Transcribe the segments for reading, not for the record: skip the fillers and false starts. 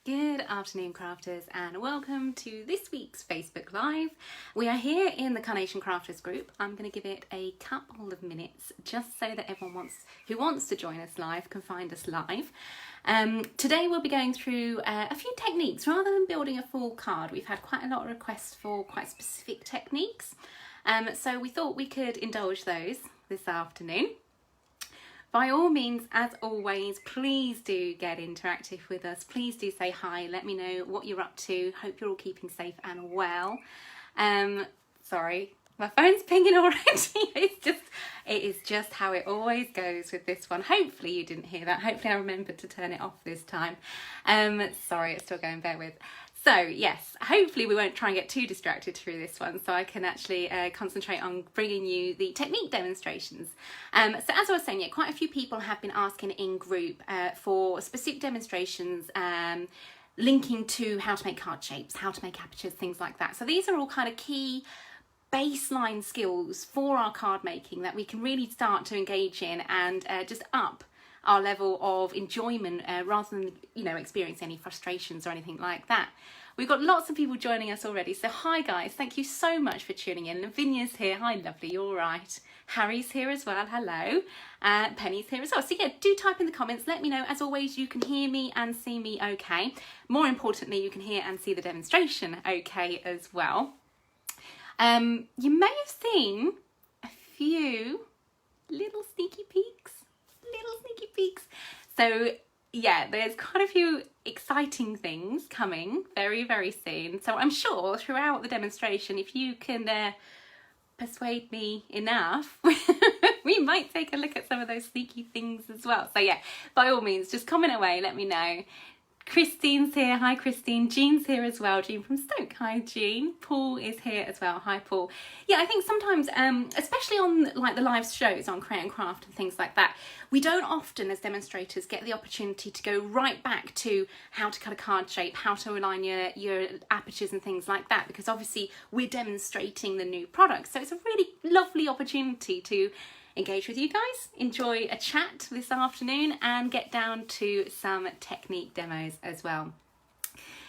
Good afternoon, crafters, and welcome to this week's Facebook Live. We are here in the Carnation Crafters group. I'm going to give it a couple of minutes just so that everyone who wants to join us live can find us live. Today we'll be going through a few techniques rather than building a full card. We've had quite a lot of requests for quite specific techniques, so we thought we could indulge those this afternoon. By all means, as always, please do get interactive with us. Please do say hi. Let me know what you're up to. Hope you're all keeping safe and well. Sorry, my phone's pinging already. It is just how it always goes with this one. Hopefully you didn't hear that. Hopefully I remembered to turn it off this time. Sorry, it's still going, bear with. So yes, hopefully we won't try and get too distracted through this one, so I can actually concentrate on bringing you the technique demonstrations. So as I was saying, yeah, quite a few people have been asking in group for specific demonstrations linking to how to make card shapes, how to make apertures, things like that. So these are all kind of key baseline skills for our card making that we can really start to engage in and just up our level of enjoyment rather than, experience any frustrations or anything like that. We've got lots of people joining us already. So hi guys, thank you so much for tuning in. Lavinia's here. Hi lovely, you're all right. Harry's here as well. Hello. Penny's here as well. So yeah, do type in the comments. Let me know. As always, you can hear me and see me okay. More importantly, you can hear and see the demonstration okay as well. You may have seen a few little sneaky peeks. So yeah, there's quite a few exciting things coming very, very soon. So I'm sure throughout the demonstration, if you can persuade me enough, we might take a look at some of those sneaky things as well. So yeah, by all means, just comment away, let me know. Christine's here. Hi Christine. Jean's here as well. Jean from Stoke. Hi Jean. Paul is here as well. Hi Paul. Yeah, I think sometimes, especially on like the live shows on Create and Craft and things like that, we don't often as demonstrators get the opportunity to go right back to how to cut a card shape, how to align your apertures and things like that, because obviously we're demonstrating the new product. So it's a really lovely opportunity to engage with you guys, enjoy a chat this afternoon and get down to some technique demos as well.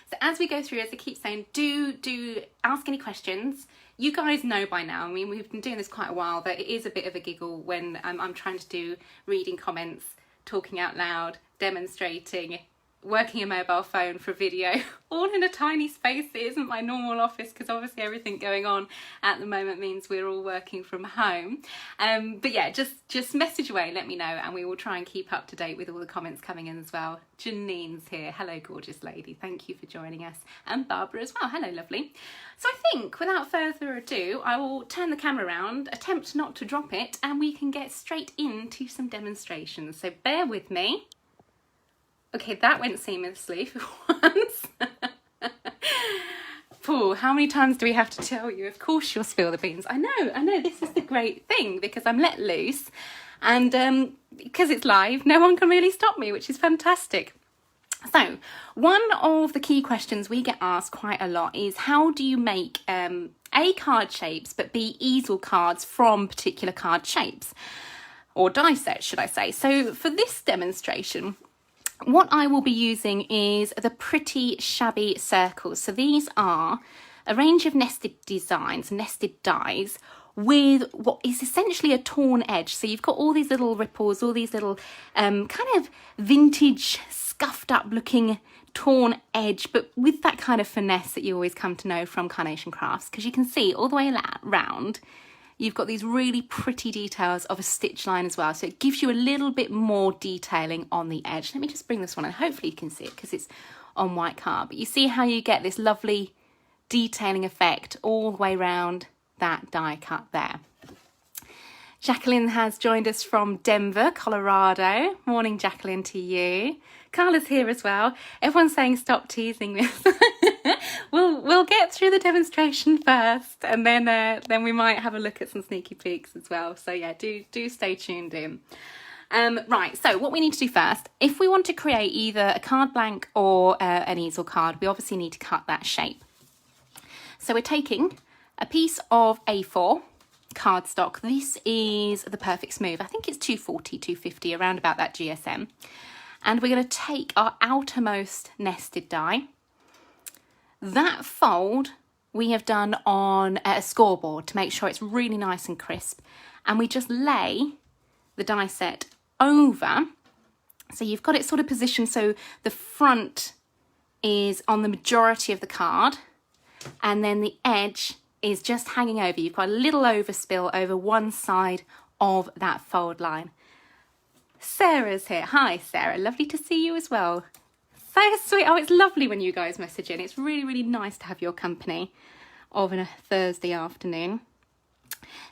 So as we go through, as I keep saying, do ask any questions. You guys know by now, I mean, we've been doing this quite a while, that it is a bit of a giggle when I'm trying to do reading comments, talking out loud, demonstrating, working a mobile phone for video, all in a tiny space. It isn't my normal office because obviously everything going on at the moment means we're all working from home. But yeah, just message away, let me know, and we will try and keep up to date with all the comments coming in as well. Janine's here. Hello, gorgeous lady. Thank you for joining us. And Barbara as well. Hello, lovely. So I think without further ado, I will turn the camera around, attempt not to drop it, and we can get straight into some demonstrations. So bear with me. Okay, that went seamlessly for once. Paul, how many times do we have to tell you? Of course you'll spill the beans. I know, this is the great thing because I'm let loose and because it's live, no one can really stop me, which is fantastic. So, one of the key questions we get asked quite a lot is how do you make A, card shapes, but B, easel cards from particular card shapes? Or die sets, should I say. So, for this demonstration, what I will be using is the Pretty Shabby circles. So these are a range of nested designs, nested dies with what is essentially a torn edge. So you've got all these little ripples, all these little kind of vintage, scuffed up looking torn edge, but with that kind of finesse that you always come to know from Carnation Crafts, because you can see all the way around you've got these really pretty details of a stitch line as well. So it gives you a little bit more detailing on the edge. Let me just bring this one and hopefully you can see it because it's on white card. But you see how you get this lovely detailing effect all the way around that die cut there. Jacqueline has joined us from Denver, Colorado. Morning, Jacqueline, to you. Carla's here as well. Everyone's saying stop teasing this. We'll get through the demonstration first, and then we might have a look at some sneaky peeks as well. So yeah, do stay tuned in. Right, so what we need to do first, if we want to create either a card blank or an easel card, we obviously need to cut that shape. So we're taking a piece of A4 cardstock. This is the Perfect Smooth. I think it's 240, 250, around about that GSM. and we're going to take our outermost nested die. That fold we have done on a scoreboard to make sure it's really nice and crisp, and we just lay the die set over, so you've got it sort of positioned so the front is on the majority of the card, and then the edge is just hanging over. You've got a little overspill over one side of that fold line. Sarah's here. Hi Sarah, lovely to see you as well. So sweet. Oh, it's lovely when you guys message in. It's really, really nice to have your company of a Thursday afternoon.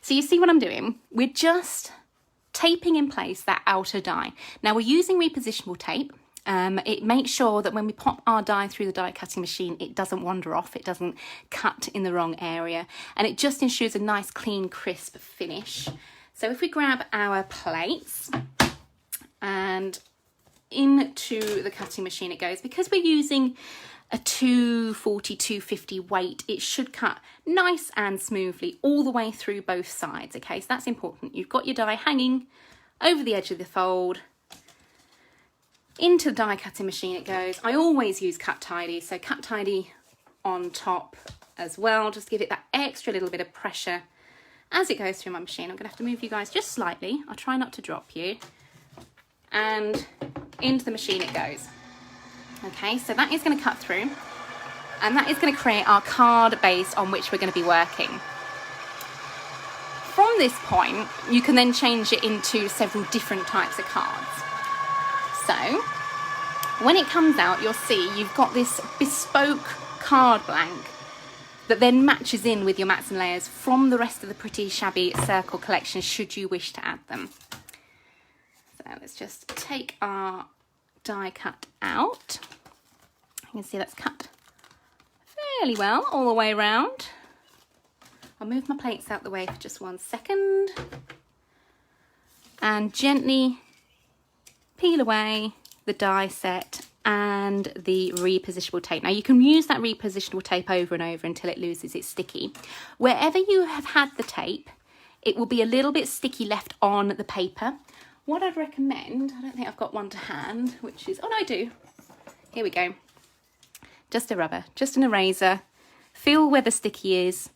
So you see what I'm doing? We're just taping in place that outer die. Now we're using repositionable tape. It makes sure that when we pop our die through the die cutting machine, it doesn't wander off, it doesn't cut in the wrong area, and it just ensures a nice, clean, crisp finish. So if we grab our plates and into the cutting machine it goes, because we're using a 240, 250 weight, it should cut nice and smoothly all the way through both sides, okay? So that's important. You've got your die hanging over the edge of the fold. Into the die cutting machine it goes. I always use Cut Tidy, so Cut Tidy on top as well. Just give it that extra little bit of pressure as it goes through my machine. I'm going to have to move you guys just slightly. I'll try not to drop you. And into the machine it goes. Okay, so that is going to cut through, and that is going to create our card base on which we're going to be working. From this point, you can then change it into several different types of cards. So when it comes out, you'll see you've got this bespoke card blank that then matches in with your mats and layers from the rest of the Pretty Shabby Circle collection, should you wish to add them. So let's just take our die cut out. You can see that's cut fairly well all the way around. I'll move my plates out the way for just 1 second and gently peel away the die set and the repositionable tape. Now you can use that repositionable tape over and over until it loses its sticky. Wherever you have had the tape, it will be a little bit sticky left on the paper. What I'd recommend, I don't think I've got one to hand, which is, oh no I do. Here we go. Just a rubber, just an eraser. Feel where the sticky is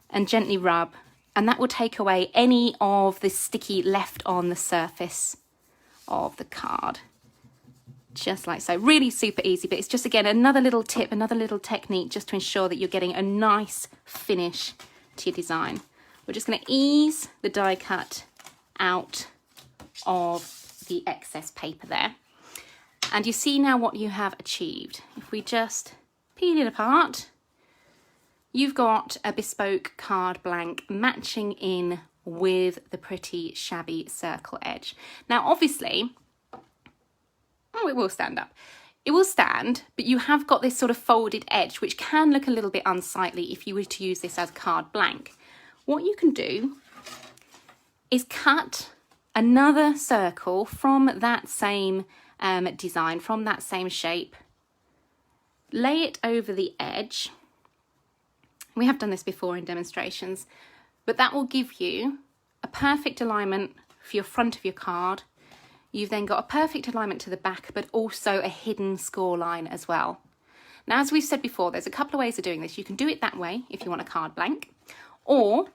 and gently rub, and that will take away any of the sticky left on the surface of the card. Just like so. Really super easy, but it's just, again, another little tip, another little technique just to ensure that you're getting a nice finish to your design. We're just going to ease the die cut out of the excess paper there. And you see now what you have achieved. If we just peel it apart, you've got a bespoke card blank matching in with the Pretty Shabby Circle edge. Now obviously, oh, it will stand up. It will stand, but you have got this sort of folded edge, which can look a little bit unsightly if you were to use this as card blank. What you can do is cut another circle from that same design, from that same shape, lay it over the edge. We have done this before in demonstrations, but that will give you a perfect alignment for your front of your card. You've then got a perfect alignment to the back, but also a hidden score line as well. Now, as we've said before, there's a couple of ways of doing this. You can do it that way if you want a card blank, or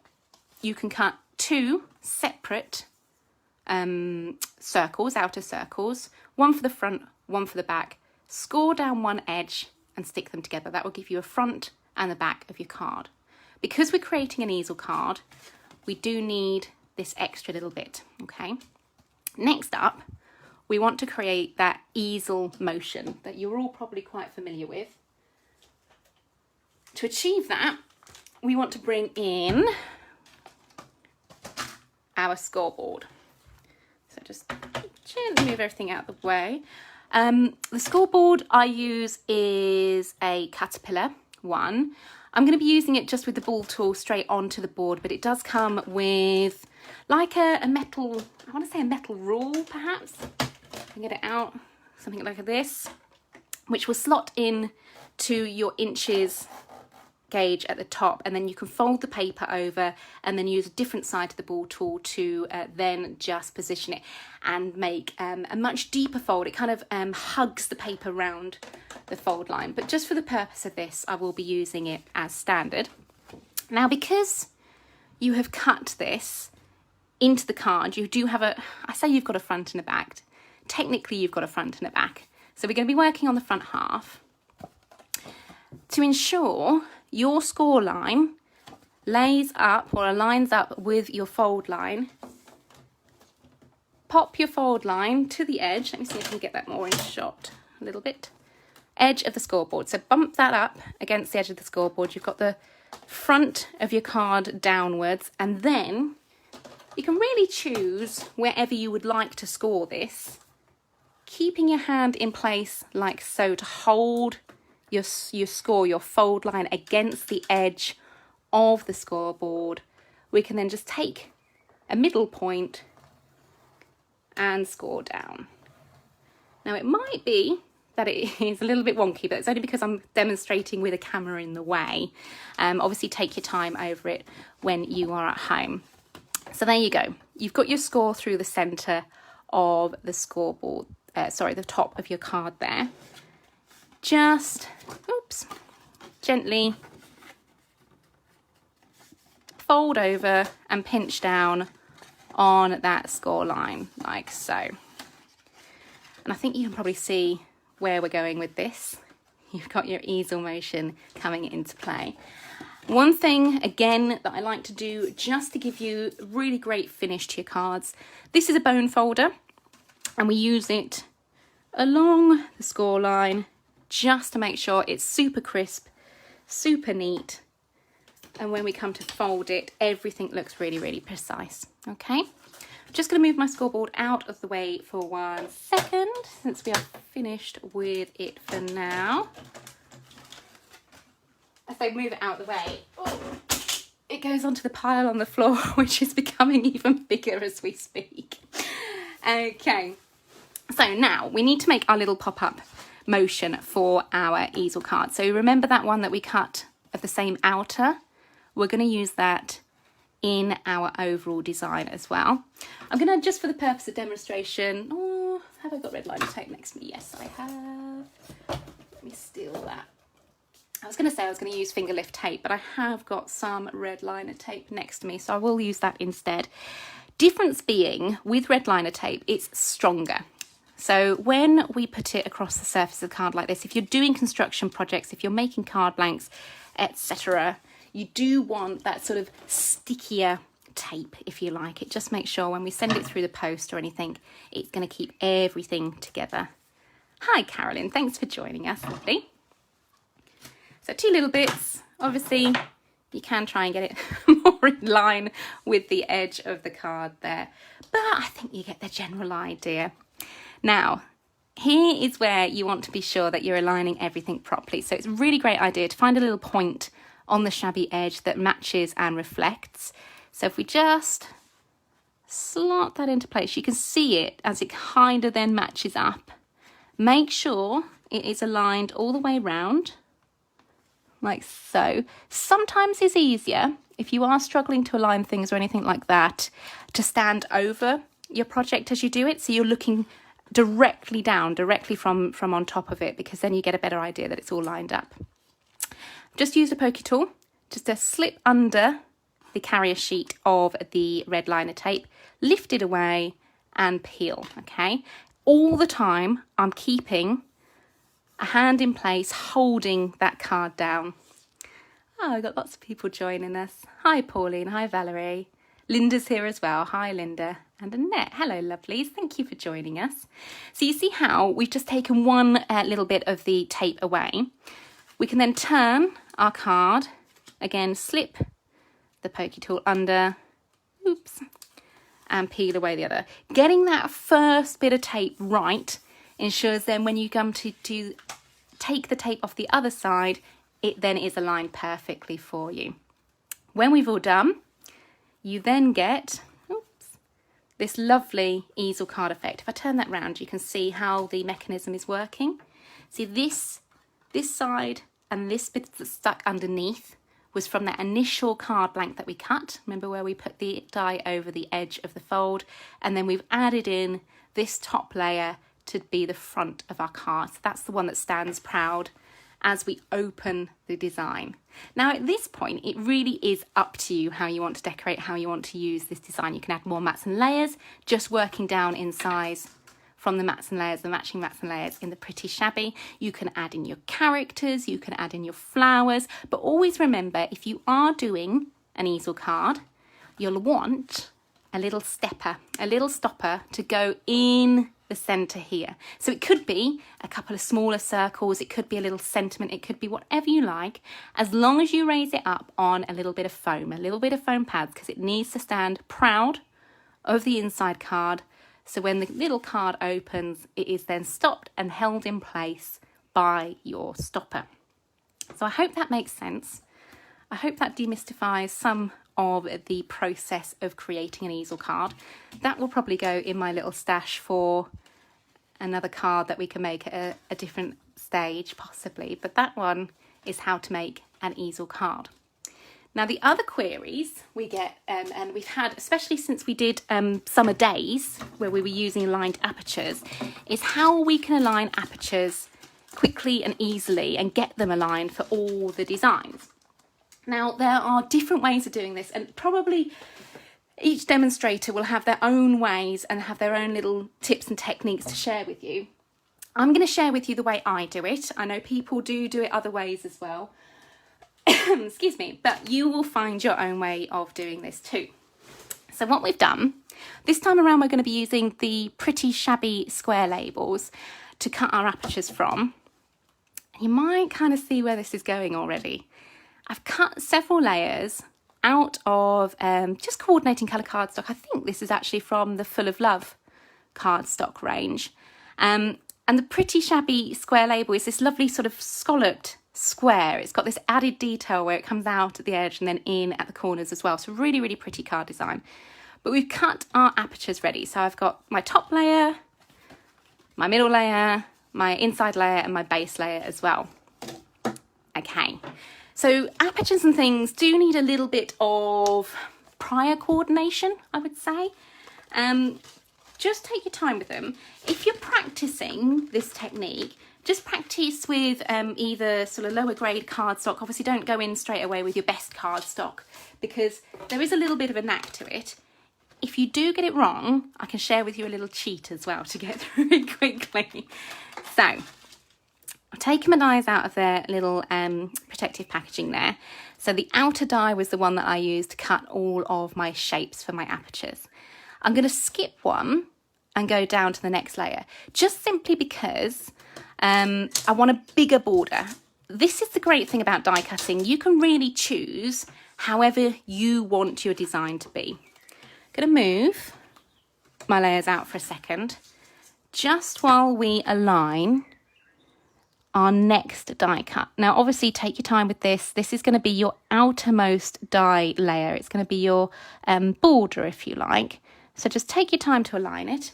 you can cut two separate circles, outer circles, one for the front, one for the back, score down one edge and stick them together. That will give you a front and the back of your card. Because we're creating an easel card, we do need this extra little bit, okay? Next up, we want to create that easel motion that you're all probably quite familiar with. To achieve that, we want to bring in our scoreboard. So just gently move everything out of the way. The scoreboard I use is a Caterpillar one. I'm going to be using it just with the ball tool straight onto the board, but it does come with like a metal, I want to say a metal rule perhaps. I can get it out, something like this, which will slot in to your inches gauge at the top, and then you can fold the paper over and then use a different side of the ball tool to then just position it and make a much deeper fold. It kind of hugs the paper round the fold line, but just for the purpose of this I will be using it as standard. Now, because you have cut this into the card, you do have I say you've got a front and a back. Technically you've got a front and a back, so we're going to be working on the front half. To ensure your score line lays up or aligns up with your fold line, pop your fold line to the edge. Let me see if I can get that more in shot a little bit. Edge of the scoreboard. So bump that up against the edge of the scoreboard. You've got the front of your card downwards, and then you can really choose wherever you would like to score this, keeping your hand in place like so to hold your score, your fold line against the edge of the scoreboard. We can then just take a middle point and score down. Now, it might be that it is a little bit wonky, but it's only because I'm demonstrating with a camera in the way. Obviously take your time over it when you are at home. So there you go. You've got your score through the centre of the scoreboard, the top of your card there. Just, gently fold over and pinch down on that score line, like so. And I think you can probably see where we're going with this. You've got your easel motion coming into play. One thing, again, that I like to do just to give you a really great finish to your cards, this is a bone folder, and we use it along the score line just to make sure it's super crisp, super neat, and when we come to fold it, everything looks really, really precise. Okay, I'm just going to move my scoreboard out of the way for 1 second, since we are finished with it for now. As I move it out of the way, it goes onto the pile on the floor, which is becoming even bigger as we speak. Okay, so now we need to make our little pop-up motion for our easel card. So remember that one that we cut of the same outer? We're going to use that in our overall design as well. I'm going to, just for the purpose of demonstration, have I got red liner tape next to me? Yes, I have. Let me steal that. I was going to say I was going to use finger lift tape, but I have got some red liner tape next to me, so I will use that instead. Difference being, with red liner tape, it's stronger. So when we put it across the surface of the card like this, if you're doing construction projects, if you're making card blanks, etc., you do want that sort of stickier tape, if you like. It just makes sure when we send it through the post or anything, it's going to keep everything together. Hi, Carolyn. Thanks for joining us. Lovely. So 2 little bits. Obviously, you can try and get it more in line with the edge of the card there, but I think you get the general idea. Now, here is where you want to be sure that you're aligning everything properly. So it's a really great idea to find a little point on the shabby edge that matches and reflects. So if we just slot that into place, you can see it as it kind of then matches up. Make sure it is aligned all the way round, like so. Sometimes it's easier, if you are struggling to align things or anything like that, to stand over your project as you do it, so you're looking directly down, directly from on top of it, because then you get a better idea that it's all lined up. Just use a pokey tool just to slip under the carrier sheet of the red liner tape, lift it away and peel, okay? All the time I'm keeping a hand in place, holding that card down. Oh, I've got lots of people joining us. Hi Pauline, hi Valerie. Linda's here as well. Hi Linda. And Annette. Hello lovelies, thank you for joining us. So you see how we've just taken one little bit of the tape away. We can then turn our card, again slip the pokey tool under, and peel away the other. Getting that first bit of tape right ensures then when you come to take the tape off the other side, it then is aligned perfectly for you. When we've all done, you then get this lovely easel card effect. If I turn that round, you can see how the mechanism is working. See this side and this bit that's stuck underneath was from that initial card blank that we cut. Remember where we put the die over the edge of the fold, and then we've added in this top layer to be the front of our card. So that's the one that stands proud as we open the design. Now at this point, it really is up to you how you want to decorate, how you want to use this design. You can add more mats and layers, just working down in size from the mats and layers, the matching mats and layers in the Pretty Shabby. You can add in your characters, you can add in your flowers, but always remember, if you are doing an easel card, you'll want a little stopper to go in the center here. So it could be a couple of smaller circles, it could be a little sentiment, it could be whatever you like, as long as you raise it up on a little bit of foam pads, because it needs to stand proud of the inside card. So when the little card opens, it is then stopped and held in place by your stopper. So I hope that makes sense. I hope that demystifies some of the process of creating an easel card. That will probably go in my little stash for another card that we can make at a different stage possibly, but that one is how to make an easel card. Now the other queries we get, and we've had, especially since we did summer days where we were using aligned apertures, is how we can align apertures quickly and easily and get them aligned for all the designs. Now there are different ways of doing this, and probably each demonstrator will have their own ways and have their own little tips and techniques to share with you. I'm going to share with you the way I do it. I know people do it other ways as well. Excuse me, but you will find your own way of doing this too. So what we've done, this time around we're going to be using the Pretty Shabby square labels to cut our apertures from. You might kind of see where this is going already. I've cut several layers out of just coordinating colour cardstock. I think this is actually from the Full of Love cardstock range. And the Pretty Shabby square label is this lovely sort of scalloped square. It's got this added detail where it comes out at the edge and then in at the corners as well. So really, really pretty card design. But we've cut our apertures ready. So I've got my top layer, my middle layer, my inside layer and my base layer as well. Okay, so apertures and things do need a little bit of prior coordination, I would say. Just take your time with them. If you're practicing this technique, just practice with either sort of lower grade cardstock. Obviously don't go in straight away with your best cardstock because there is a little bit of a knack to it. If you do get it wrong, I can share with you a little cheat as well to get through it quickly. So I've taken my dies out of their little protective packaging there. So the outer die was the one that I used to cut all of my shapes for my apertures. I'm going to skip one and go down to the next layer, just simply because I want a bigger border. This is the great thing about die cutting. You can really choose however you want your design to be. I'm going to move my layers out for a second, just while we align our next die cut. Now, obviously, take your time with this. This is going to be your outermost die layer. It's going to be your border, if you like. So just take your time to align it.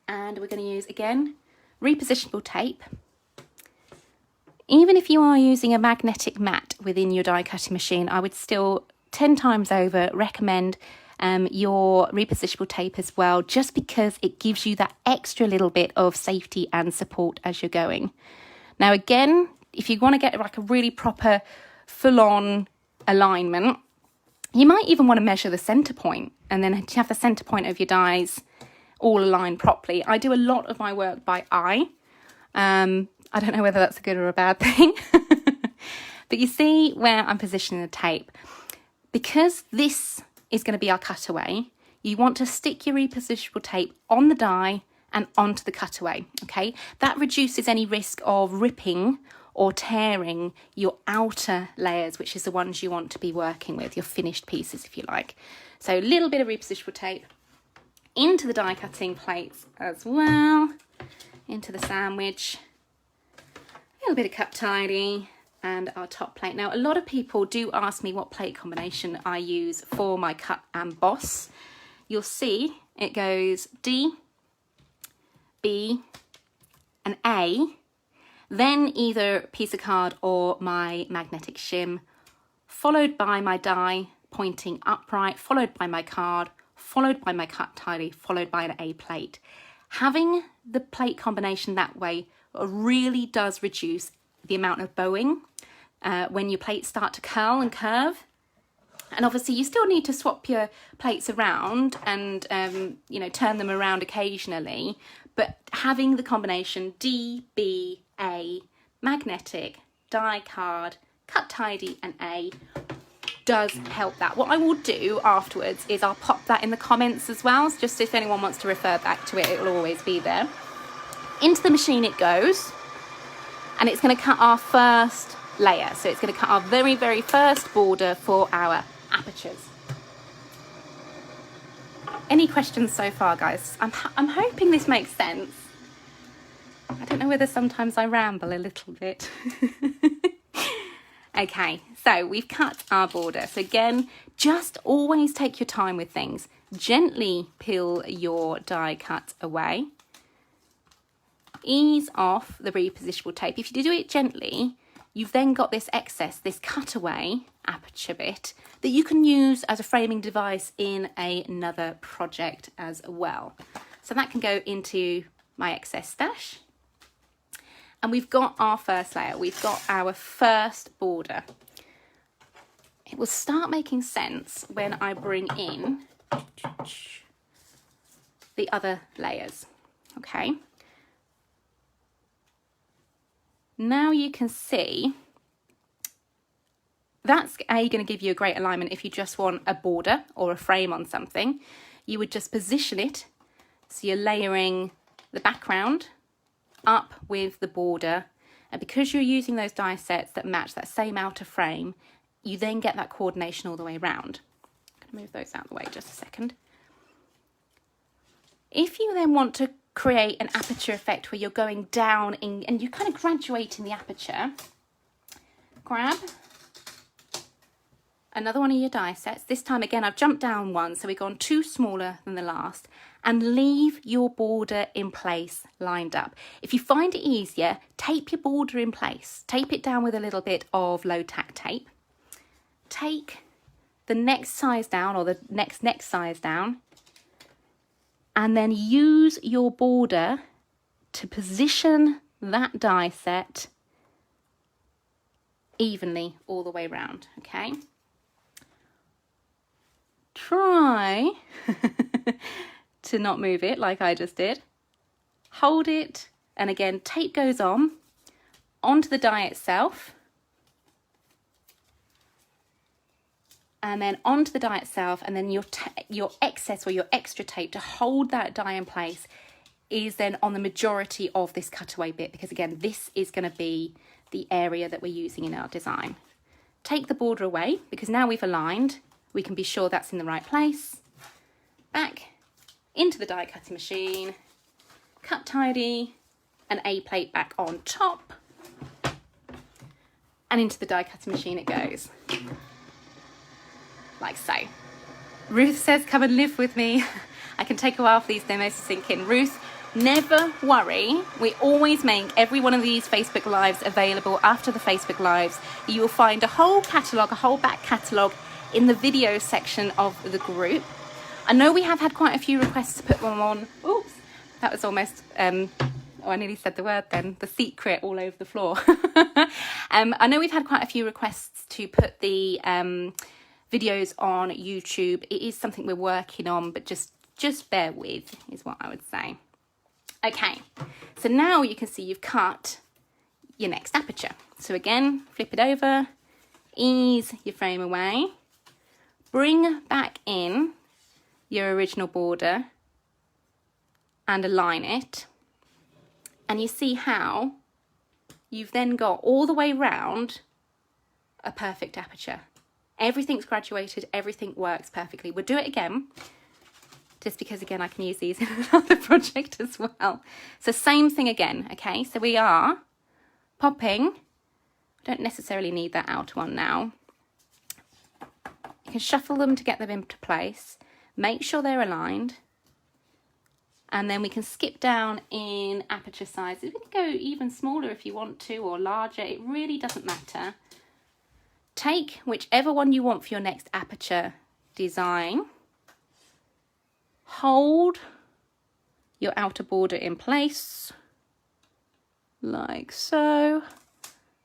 And we're going to use, again, repositionable tape. Even if you are using a magnetic mat within your die cutting machine, I would still 10 times over recommend your repositionable tape as well, just because it gives you that extra little bit of safety and support as you're going. Now, again, if you want to get like a really proper full-on alignment, you might even want to measure the center point and then have the center point of your dies all aligned properly. I do a lot of my work by eye. I don't know whether that's a good or a bad thing, but you see where I'm positioning the tape. Because this is going to be our cutaway, you want to stick your repositionable tape on the die and onto the cutaway, okay? That reduces any risk of ripping or tearing your outer layers, which is the ones you want to be working with, your finished pieces, if you like. So a little bit of repositionable tape into the die cutting plates as well, into the sandwich, a little bit of cut tidy, and our top plate. Now, a lot of people do ask me what plate combination I use for my cut and boss. You'll see it goes D, B, and A, then either piece of card or my magnetic shim followed by my die pointing upright, followed by my card, followed by my cut tidy, followed by an A plate. Having the plate combination that way really does reduce the amount of bowing when your plates start to curl and curve. And obviously you still need to swap your plates around and, you know, turn them around occasionally. But having the combination D, B, A, magnetic, die card, cut tidy and A does help that. What I will do afterwards is I'll pop that in the comments as well. So just if anyone wants to refer back to it, it will always be there. Into the machine it goes. And it's going to cut our first layer. So it's going to cut our very, very first border for our apertures. Any questions so far, guys? I'm hoping this makes sense. I don't know whether sometimes I ramble a little bit. Okay, so we've cut our border. So again, just always take your time with things. Gently peel your die cut away. Ease off the repositionable tape. If you do it gently, you've then got this excess, this cutaway aperture bit that you can use as a framing device in another project as well. So that can go into my excess stash. And we've got our first layer. We've got our first border. It will start making sense when I bring in the other layers. Okay. Now you can see that's going to give you a great alignment if you just want a border or a frame on something. You would just position it so you're layering the background up with the border, and because you're using those die sets that match that same outer frame, you then get that coordination all the way around. I'm going to move those out of the way just a second. If you then want to create an aperture effect where you're going down in, and you're kind of graduating the aperture, grab another one of your die sets. This time again I've jumped down one, so we've gone two smaller than the last, and leave your border in place lined up. If you find it easier, tape your border in place. Tape it down with a little bit of low tack tape. Take the next size down, or the next size down, and then use your border to position that die set evenly all the way around, okay? Try to not move it like I just did. Hold it, and again, tape goes on onto the die itself, and then onto the die itself, and then your excess or your extra tape to hold that die in place is then on the majority of this cutaway bit, because again, this is going to be the area that we're using in our design. Take the border away, because now we've aligned, we can be sure that's in the right place. Back into the die cutting machine, cut tidy, an A plate back on top, and into the die cutting machine it goes. Like so. Ruth says, come and live with me. I can take a while for these demos to sink in. Ruth, never worry. We always make every one of these Facebook Lives available after the Facebook Lives. You will find a whole catalogue, a whole back catalogue in the video section of the group. I know we have had quite a few requests to put them on. Oops, that was almost, oh, I nearly said the word then, the secret all over the floor. I know we've had quite a few requests to put the videos on YouTube. It is something we're working on, but just bear with is what I would say. Okay, so now you can see you've cut your next aperture. So again, flip it over, ease your frame away, bring back in your original border and align it. And you see how you've then got all the way round a perfect aperture. Everything's graduated, everything works perfectly. We'll do it again, just because again I can use these in another project as well. So same thing again, okay? So we are popping, don't necessarily need that outer one now. You can shuffle them to get them into place, make sure they're aligned, and then we can skip down in aperture sizes. We can go even smaller if you want to, or larger, it really doesn't matter. take whichever one you want for your next aperture design, hold your outer border in place like so,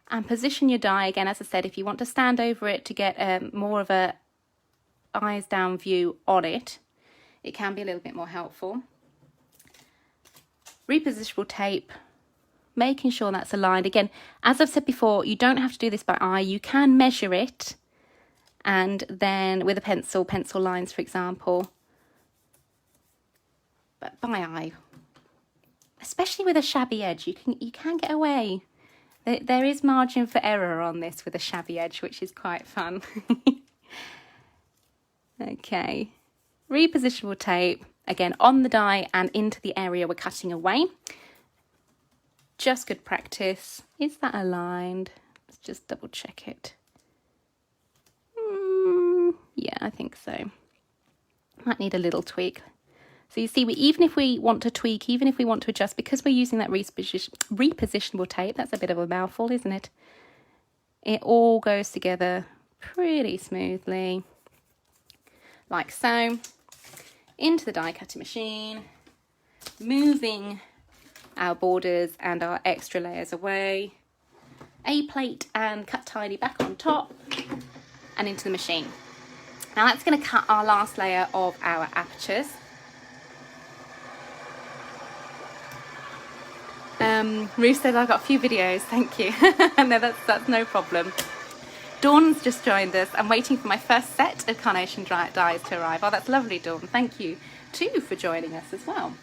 and position your die. Again, as I said, if you want to stand over it to get more of a eyes down view on it, it can be a little bit more helpful. Repositionable tape, making sure that's aligned. Again, as I've said before, you don't have to do this by eye. You can measure it, and then with a pencil lines, for example, but by eye, especially with a shabby edge, you can get away. There is margin for error on this with a shabby edge, which is quite fun. Okay, repositionable tape, again on the die and into the area we're cutting away. Just good practice. Is that aligned? Let's just double check it. Yeah, I think so. Might need a little tweak. So you see, even if we want to tweak, even if we want to adjust, because we're using that repositionable tape, that's a bit of a mouthful, isn't it? It all goes together pretty smoothly, like so, into the die cutting machine, moving our borders and our extra layers away, a plate and cut tidy back on top and into the machine. Now that's going to cut our last layer of our apertures. Ruth said I've got a few videos, thank you. No, that's no problem. Dawn's just joined us. I'm waiting for my first set of Carnation dies to arrive. Oh, that's lovely, Dawn. Thank you too for joining us as well.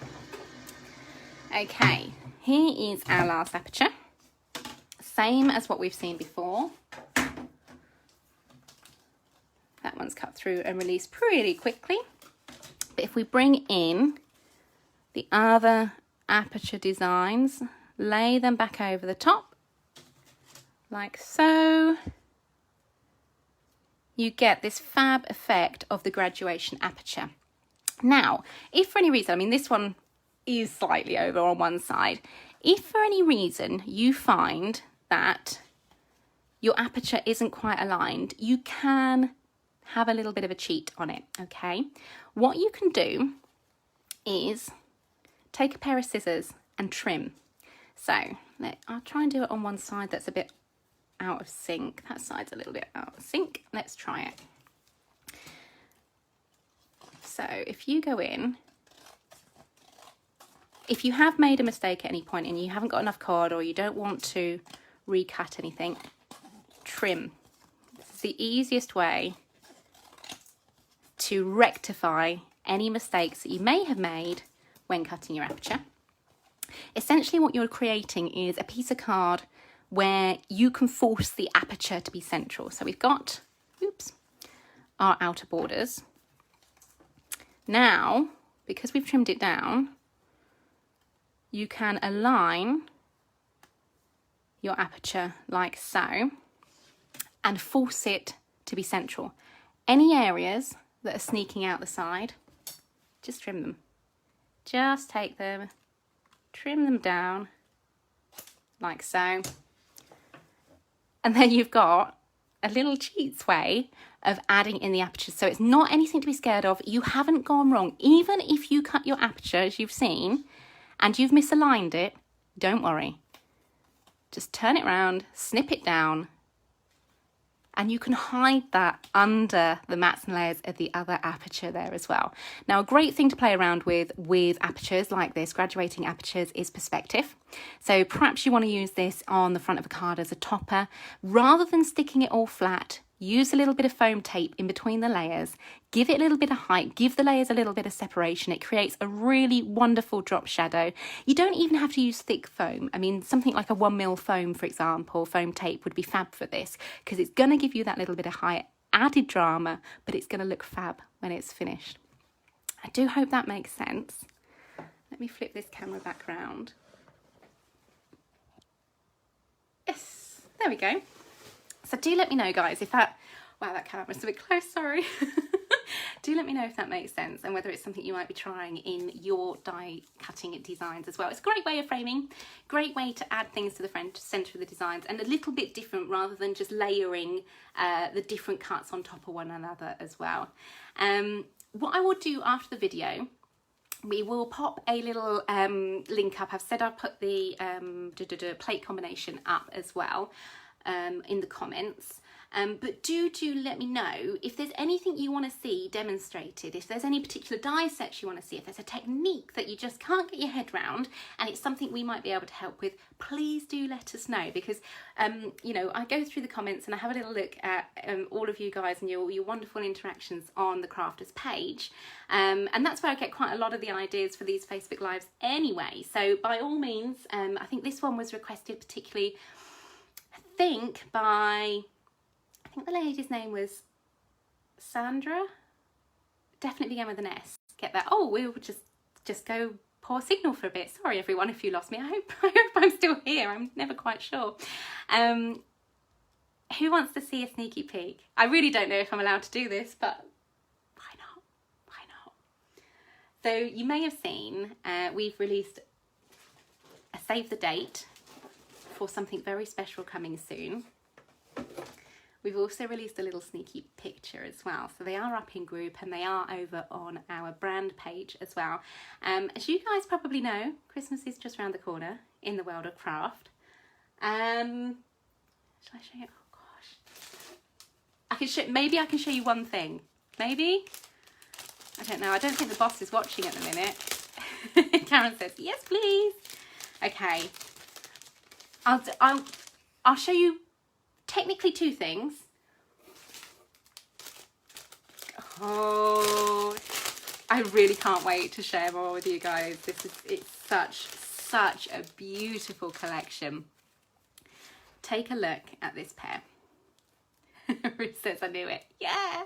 Okay, here is our last aperture. Same as what we've seen before. That one's cut through and released pretty quickly. But if we bring in the other aperture designs, lay them back over the top, like so, you get this fab effect of the graduation aperture. Now, if for any reason, I mean, this one is slightly over on one side. If for any reason you find that your aperture isn't quite aligned, you can have a little bit of a cheat on it, okay? What you can do is take a pair of scissors and trim. So I'll try and do it on one side that's a bit out of sync. That side's a little bit out of sync. Let's try it. So if you go in, if you have made a mistake at any point and you haven't got enough cord or you don't want to recut anything, trim. This is the easiest way to rectify any mistakes that you may have made when cutting your aperture. Essentially what you're creating is a piece of card where you can force the aperture to be central. So we've got, our outer borders. Now, because we've trimmed it down, you can align your aperture like so and force it to be central. Any areas that are sneaking out the side, just trim them. Just take them, trim them down like so. And then you've got a little cheats way of adding in the aperture. So it's not anything to be scared of. You haven't gone wrong. Even if you cut your aperture, as you've seen, and you've misaligned it, don't worry. Just turn it around, snip it down, and you can hide that under the mats and layers of the other aperture there as well. Now, a great thing to play around with apertures like this, graduating apertures, is perspective. So perhaps you want to use this on the front of a card as a topper. Rather than sticking it all flat, use a little bit of foam tape in between the layers, give it a little bit of height, give the layers a little bit of separation. It creates a really wonderful drop shadow. You don't even have to use thick foam. I mean, something like a 1mm foam, for example, foam tape would be fab for this because it's going to give you that little bit of height, added drama, but it's going to look fab when it's finished. I do hope that makes sense. Let me flip this camera back round. Yes, there we go. So do let me know, guys, if that, wow, that camera's a bit close, sorry. do let me know if that makes sense and whether it's something you might be trying in your die cutting designs as well. It's a great way of framing, great way to add things to the centre of the designs, and a little bit different rather than just layering the different cuts on top of one another as well. What I will do after the video, we will pop a little link up. I've said I'll put the plate combination up as well in the comments. But do let me know if there's anything you want to see demonstrated, if there's any particular die sets you want to see, if there's a technique that you just can't get your head around and it's something we might be able to help with, please do let us know, because you know, I go through the comments and I have a little look at all of you guys and your wonderful interactions on the Crafters page, and that's where I get quite a lot of the ideas for these Facebook Lives anyway. So by all means, I think this one was requested particularly, I think the lady's name was Sandra. Definitely began with an S. Get that? Oh, we will just go poor signal for a bit. Sorry everyone if you lost me. I hope I'm still here. I'm never quite sure. Who wants to see a sneaky peek? I really don't know if I'm allowed to do this, but why not? Why not? So you may have seen we've released a save the date for something very special coming soon. We've also released a little sneaky picture as well. So they are up in group and they are over on our brand page as well. As you guys probably know, Christmas is just around the corner in the world of craft. Shall I show you? Oh gosh. Maybe I can show you one thing. Maybe? I don't know. I don't think the boss is watching at the minute. Karen says, yes, please. Okay. I'll show you technically two things. Oh, I really can't wait to share more with you guys. It's such a beautiful collection. Take a look at this pair. Ruth says I knew it. Yeah.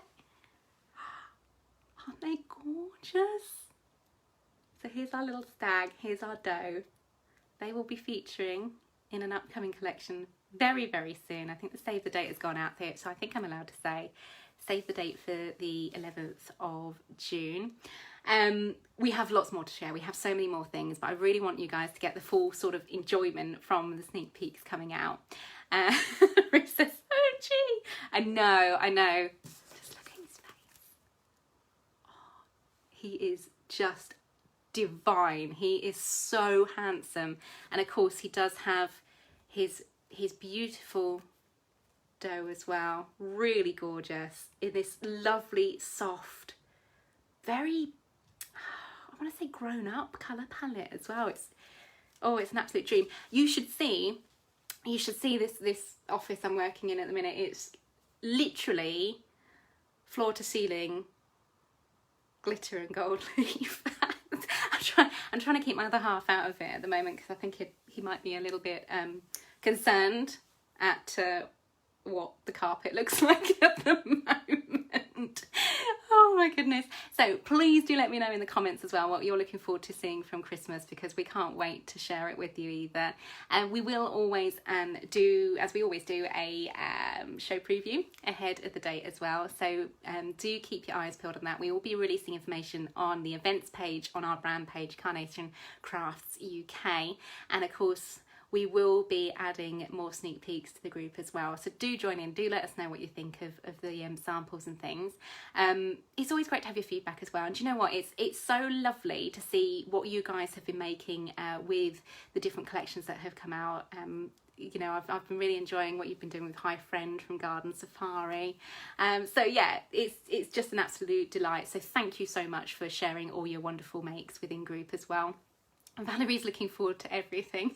Aren't they gorgeous? So here's our little stag, here's our doe. They will be featuring in an upcoming collection very, very soon. I think the save the date has gone out there, so I think I'm allowed to say save the date for the 11th of June. We have lots more to share. We have so many more things, but I really want you guys to get the full sort of enjoyment from the sneak peeks coming out. Ruth says, oh gee, I know. Just look at his face. Oh, he is just divine. He is so handsome, and of course he does have his beautiful doe as well, really gorgeous in this lovely soft, very, I want to say grown up colour palette as well. It's an absolute dream. You should see this office I'm working in at the minute. It's literally floor to ceiling glitter and gold leaf. I'm trying to keep my other half out of it at the moment because I think he might be a little bit concerned at what the carpet looks like at the moment. Oh my goodness. So please do let me know in the comments as well what you're looking forward to seeing from Christmas, because we can't wait to share it with you either. And we will always do, as we always do, a show preview ahead of the date as well. So do keep your eyes peeled on that. We will be releasing information on the events page on our brand page, Carnation Crafts UK. And of course, we will be adding more sneak peeks to the group as well. So do join in, do let us know what you think of the samples and things. It's always great to have your feedback as well. And do you know what? It's so lovely to see what you guys have been making with the different collections that have come out. You know, I've been really enjoying what you've been doing with Hi Friend from Garden Safari. So yeah, it's just an absolute delight. So thank you so much for sharing all your wonderful makes within group as well. And Valerie's looking forward to everything.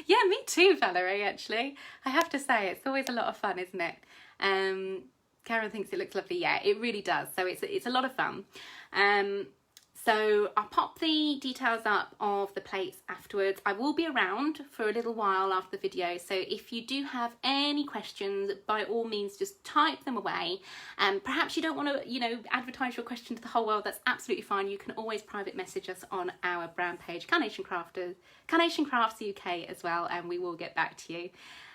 Yeah, me too, Valerie, actually. I have to say, it's always a lot of fun, isn't it? Karen thinks it looks lovely. Yeah, it really does. So it's a lot of fun. So I'll pop the details up of the plates afterwards. I will be around for a little while after the video, so if you do have any questions, by all means just type them away. Perhaps you don't want to, you know, advertise your question to the whole world. That's absolutely fine. You can always private message us on our brand page, Carnation Crafts UK as well, and we will get back to you.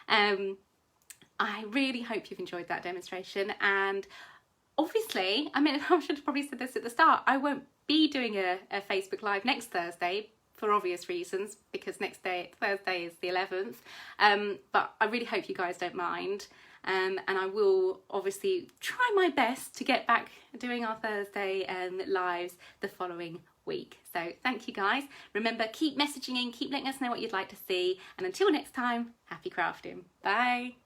I really hope you've enjoyed that demonstration, and obviously, I mean, I should have probably said this at the start, I won't be doing a Facebook Live next Thursday for obvious reasons, because Thursday is the 11th, but I really hope you guys don't mind, and I will obviously try my best to get back doing our Thursday lives the following week. So thank you guys. Remember, keep messaging in, keep letting us know what you'd like to see, and until next time, happy crafting. Bye.